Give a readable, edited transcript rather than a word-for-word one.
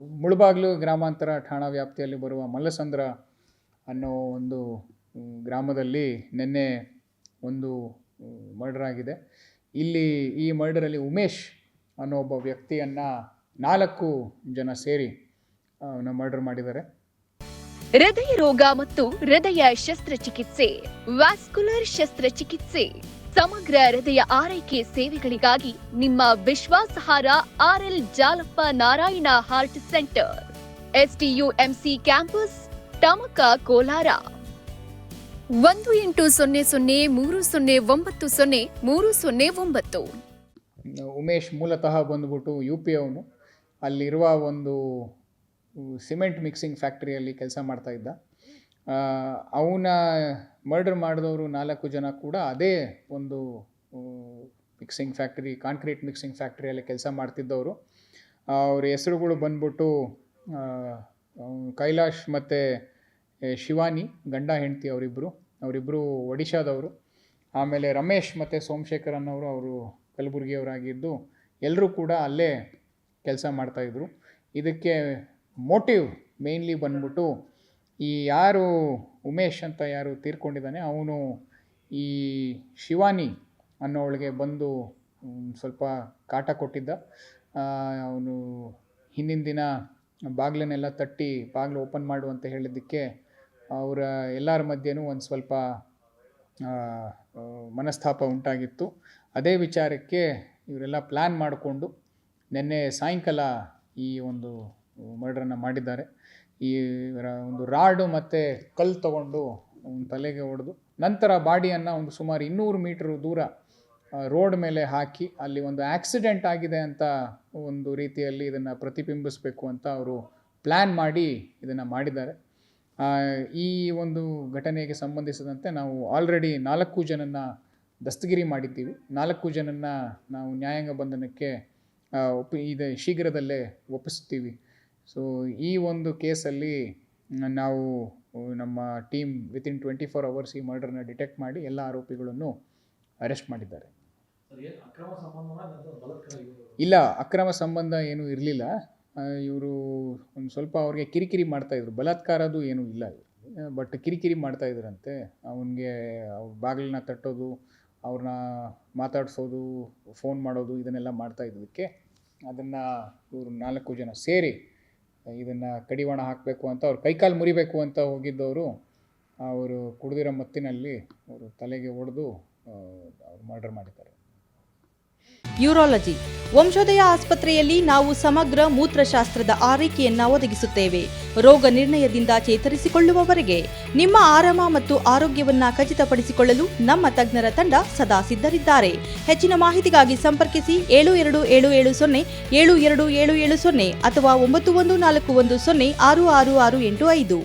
ಮುಳಬಾಗಿಲು ಗ್ರಾಮಾಂತರ ಠಾಣಾ ವ್ಯಾಪ್ತಿಯಲ್ಲಿ ಬರುವ ಮಲ್ಲಸಂದ್ರ ಅನ್ನೋ ಒಂದು ಗ್ರಾಮದಲ್ಲಿ ನಿನ್ನೆ ಒಂದು ಮರ್ಡರ್ ಆಗಿದೆ. ಇಲ್ಲಿ ಈ ಮರ್ಡರಲ್ಲಿ ಉಮೇಶ್ ಅನ್ನೋ ಒಬ್ಬ ವ್ಯಕ್ತಿಯನ್ನು 4 ಜನ ಸೇರಿ ಮರ್ಡರ್ ಮಾಡಿದ್ದಾರೆ. ಹೃದಯ ರೋಗ ಮತ್ತು ಹೃದಯ ಶಸ್ತ್ರಚಿಕಿತ್ಸೆ, ವ್ಯಾಸ್ಕ್ಯುಲರ್ ಶಸ್ತ್ರಚಿಕಿತ್ಸೆ, ಸಮಗ್ರ ಹೃದಯ ಆರೈಕೆ ಸೇವೆಗಳಿಗಾಗಿ ನಿಮ್ಮ ವಿಶ್ವಾಸಾರ್ಹ RL Jalappa Narayana heart centre, ಎಸ್ಟಿಯುಎಂಸಿ ಕ್ಯಾಂಪಸ್, ಟಮಕ, ಕೋಲಾರ. 180030090309. ಉಮೇಶ್ ಮೂಲತಃ ಬಂದ್ಬಿಟ್ಟು UP ಅವನು. ಅಲ್ಲಿರುವ ಒಂದು ಸಿಮೆಂಟ್ ಮಿಕ್ಸಿಂಗ್ ಫ್ಯಾಕ್ಟ್ರಿಯಲ್ಲಿ ಕೆಲಸ ಮಾಡ್ತಾ ಇದ್ದ. ಅವನ ಮರ್ಡರ್ ಮಾಡಿದವರು 4 ಜನ ಕೂಡ ಅದೇ ಒಂದು ಮಿಕ್ಸಿಂಗ್ ಫ್ಯಾಕ್ಟ್ರಿ, ಕಾಂಕ್ರೀಟ್ ಮಿಕ್ಸಿಂಗ್ ಫ್ಯಾಕ್ಟ್ರಿಯಲ್ಲಿ ಕೆಲಸ ಮಾಡ್ತಿದ್ದವರು. ಅವ್ರ ಹೆಸರುಗಳು ಬಂದ್ಬಿಟ್ಟು ಕೈಲಾಶ್ ಮತ್ತು ಶಿವಾನಿ, ಗಂಡ ಹೆಂಡತಿ ಅವರಿಬ್ಬರು ಒಡಿಶಾದವರು. ಆಮೇಲೆ ರಮೇಶ್ ಮತ್ತು ಸೋಮಶೇಖರ್ ಅನ್ನೋರು ಅವರು ಕಲಬುರಗಿಯವರಾಗಿದ್ದು ಎಲ್ಲರೂ ಕೂಡ ಅಲ್ಲೇ ಕೆಲಸ ಮಾಡ್ತಾಯಿದ್ರು. ಇದಕ್ಕೆ ಮೋಟಿವ್ ಮೇನ್ಲಿ ಬಂದ್ಬಿಟ್ಟು ಈ ಯಾರು ಉಮೇಶ್ ಅಂತ ಯಾರು ತೀರ್ಕೊಂಡಿದ್ದಾನೆ ಅವನು ಈ ಶಿವಾನಿ ಅನ್ನೋವಳಿಗೆ ಬಂದು ಸ್ವಲ್ಪ ಕಾಟ ಕೊಟ್ಟಿದ್ದ. ಅವನು ಹಿಂದಿನ ದಿನ ಬಾಗಿಲನ್ನೆಲ್ಲ ತಟ್ಟಿ ಬಾಗಿಲು ಓಪನ್ ಮಾಡು ಅಂತ ಹೇಳಿದ್ದಕ್ಕೆ ಅವರ ಎಲ್ಲರ ಮಧ್ಯೆನೂ ಒಂದು ಸ್ವಲ್ಪ ಮನಸ್ತಾಪ ಉಂಟಾಗಿತ್ತು. ಅದೇ ವಿಚಾರಕ್ಕೆ ಇವರೆಲ್ಲ ಪ್ಲ್ಯಾನ್ ಮಾಡಿಕೊಂಡು ನಿನ್ನೆ ಸಾಯಂಕಾಲ ಈ ಒಂದು ಮರ್ಡರನ್ನು ಮಾಡಿದ್ದಾರೆ. ಈ ಒಂದು ರಾಡು ಮತ್ತು ಕಲ್ಲು ತಗೊಂಡು ತಲೆಗೆ ಹೊಡೆದು ನಂತರ ಬಾಡಿಯನ್ನು ಒಂದು ಸುಮಾರು 200 ಮೀಟರ್ ದೂರ ರೋಡ್ ಮೇಲೆ ಹಾಕಿ ಅಲ್ಲಿ ಒಂದು ಆಕ್ಸಿಡೆಂಟ್ ಆಗಿದೆ ಅಂತ ಒಂದು ರೀತಿಯಲ್ಲಿ ಇದನ್ನು ಪ್ರತಿಬಿಂಬಿಸಬೇಕು ಅಂತ ಅವರು ಪ್ಲ್ಯಾನ್ ಮಾಡಿ ಇದನ್ನು ಮಾಡಿದ್ದಾರೆ. ಈ ಒಂದು ಘಟನೆಗೆ ಸಂಬಂಧಿಸಿದಂತೆ ನಾವು ಆಲ್ರೆಡಿ 4 ಜನನ ದಸ್ತಗಿರಿ ಮಾಡಿದ್ದೀವಿ. 4 ಜನನ ನಾವು ನ್ಯಾಯಾಂಗ ಬಂಧನಕ್ಕೆ ಶೀಘ್ರದಲ್ಲೇ ಒಪ್ಪಿಸ್ತೀವಿ. ಸೊ ಈ ಒಂದು ಕೇಸಲ್ಲಿ ನಾವು ನಮ್ಮ ಟೀಮ್ ವಿತಿನ್ 24 hours ಈ ಮರ್ಡರ್ನ ಡಿಟೆಕ್ಟ್ ಮಾಡಿ ಎಲ್ಲ ಆರೋಪಿಗಳನ್ನು ಅರೆಸ್ಟ್ ಮಾಡಿದ್ದಾರೆ. ಇಲ್ಲ, ಅಕ್ರಮ ಸಂಬಂಧ ಏನೂ ಇರಲಿಲ್ಲ. ಇವರು ಒಂದು ಸ್ವಲ್ಪ ಅವ್ರಿಗೆ ಕಿರಿಕಿರಿ ಮಾಡ್ತಾಯಿದ್ರು. ಬಲಾತ್ಕಾರದ್ದು ಏನೂ ಇಲ್ಲ, ಬಟ್ ಕಿರಿಕಿರಿ ಮಾಡ್ತಾಯಿದ್ರಂತೆ. ಅವನಿಗೆ ಬಾಗಿಲನ್ನ ತಟ್ಟೋದು, ಅವ್ರನ್ನ ಮಾತಾಡಿಸೋದು, ಫೋನ್ ಮಾಡೋದು, ಇದನ್ನೆಲ್ಲ ಮಾಡ್ತಾಯಿದ್ದಕ್ಕೆ ಅದನ್ನು ಇವರು 4 ಜನ ಸೇರಿ ಇದನ್ನು ಕಡಿವಾಣ ಹಾಕಬೇಕು ಅಂತ ಅವ್ರು ಕೈಕಾಲು ಮುರಿಬೇಕು ಅಂತ ಹೋಗಿದ್ದವರು ಅವರು ಕುಡಿದಿರೋ ಮತ್ತಿನಲ್ಲಿ ಅವರು ತಲೆಗೆ ಹೊಡೆದು ಅವ್ರು ಮರ್ಡರ್ ಮಾಡಿದ್ದಾರೆ. ಯೂರಾಲಜಿ ವಂಶೋದಯ ಆಸ್ಪತ್ರೆಯಲ್ಲಿ ನಾವು ಸಮಗ್ರ ಮೂತ್ರಶಾಸ್ತ್ರದ ಆರೈಕೆಯನ್ನ ಒದಗಿಸುತ್ತೇವೆ. ರೋಗ ನಿರ್ಣಯದಿಂದ ಚೇತರಿಸಿಕೊಳ್ಳುವವರೆಗೆ ನಿಮ್ಮ ಆರಾಮ ಮತ್ತು ಆರೋಗ್ಯವನ್ನ ಖಚಿತಪಡಿಸಿಕೊಳ್ಳಲು ನಮ್ಮ ತಜ್ಞರ ತಂಡ ಸದಾ ಸಿದ್ಧರಿದ್ದಾರೆ. ಹೆಚ್ಚಿನ ಮಾಹಿತಿಗಾಗಿ ಸಂಪರ್ಕಿಸಿ 727770 72770 ಅಥವಾ 9141066685.